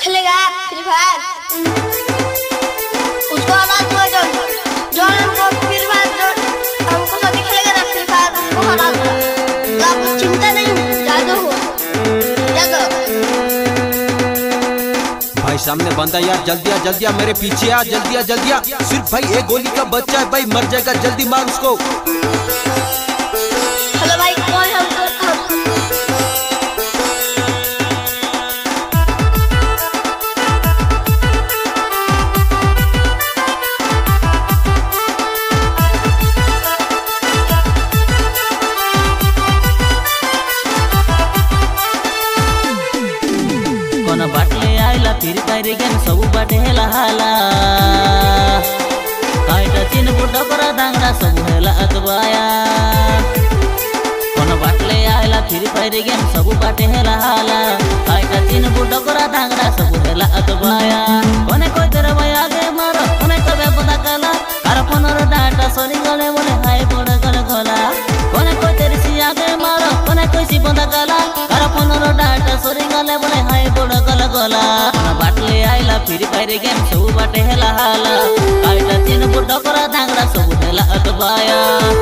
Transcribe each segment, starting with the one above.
खेलेगा free fire. उसको हरा दो जो हमको फ्री फायर हमको साथी खेलेगा ना फ्री फायर उसको हरा दो। आपको चिंता नहीं, जादू हो जादू। भाई सामने बंदा यार, जल्दी आ मेरे पीछे आ, जल्दी आ। सिर्फ भाई एक गोली का बच्चा है भाई, मर जाएगा, जल्दी मार उसको। हेलो भाई कौन है हमको कोना बाटले आइला फिर कायरे गेम सब बाटे हेला हाला कायटा चिन बुड्डा करा दांगड़ा सब हेला अतबाया। कोना बाटले आइला फिर कायरे गेम सब बाटे हेला हाला कायटा चिन बुड्डा करा दांगड़ा सब हेला अतबाया। कोने कोई तेरे भाई आगे मारो कोने कबे पता कला कार फोनर डाटा सोनी गले बोले हाय पड़ गले गोला। कोने कोई तेरे सी आगे मारो कोने कोई सी पता कला कार फोनर डाटा सोनी गले बोले हाय पड़ गले गोला। बाटले आइला फिर फायर गेम सब बाटे हेला हाला कायटा चिन बुड्डा करा दांगड़ा सब हेला अतबाया।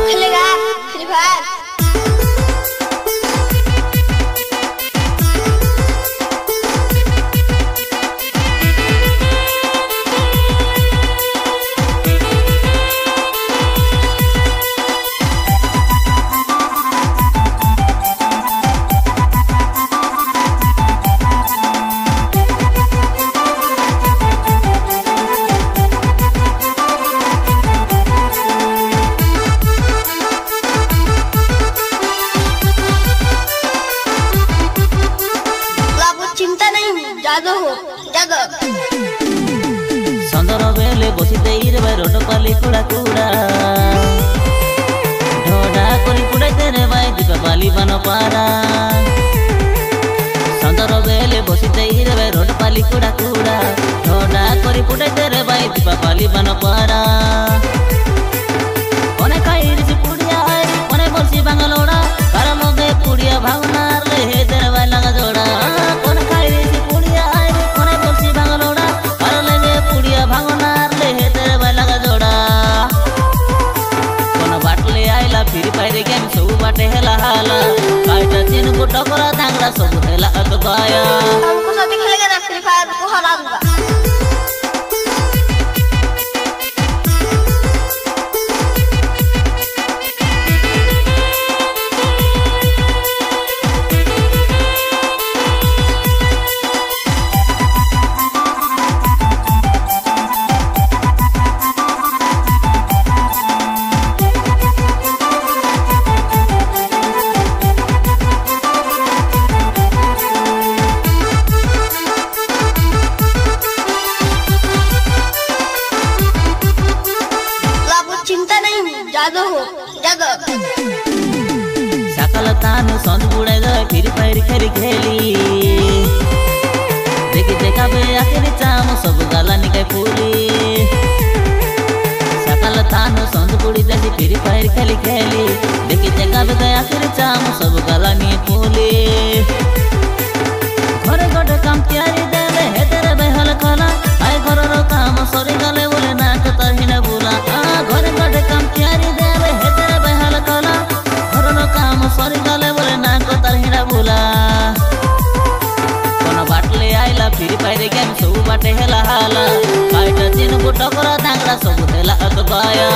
खेलेगा फ्री फायर। जादू हो जादू। संदर बेले बसिते इरबे रोड पाली कुड़ा कुड़ा ढोडा करी कुड़ाइते रे भाई दीपावली बन पारा। संदर बेले बसिते इरबे रोड पाली कुड़ा कुड़ा ढोडा करी कुड़ाइते रे भाई दीपावली बन पारा। कोने खाइर से पुड़िया आई कोने बरसी बांगलोड़ा कार लगे पुड़िया भावना रे हे तेरे भाई लगा जोड़ा। कोने खाइर से पुड़िया आई कोने बरसी बांगलोड़ा कार लगे पुड़िया भावना रे हे तेरे भाई लगा जोड़ा। कोने बाटले आइला फिर फायर गेम सब बाटे हेला हाला कायटा चिन बुड्डा करा दांगड़ा सब हेला अतबाया। हमको साथी खेलेगा ना फ्री फायर उसको हरा दूंगा। जादू हो जादू। सकल तानु संज बुड़ाई गए फिर फायर खेली खेली देखी देखा बे आखिरी चाम सब गाला निकाय फूली। सकल तानु संज बुड़ी जैसी फिर फायर खेली खेली देखी देखा बे आखिरी चाम सब गाला निकाय फूली। घरे गोटे काम तैयारी देले हे तेरे बेहल खला आय घर काम सरी गले बोले ना कतर हिना बुला। घरे गोटे काम तैयारी देले हे तेरे बेहल खला घर काम सरी गले बोले ना कतर हिना बुला। कोना बाटले आइला फिर फायर गेम सब बाटे हेला हाला कायटा चिन बुड्डा करा दांगड़ा सब हेला अतबाया।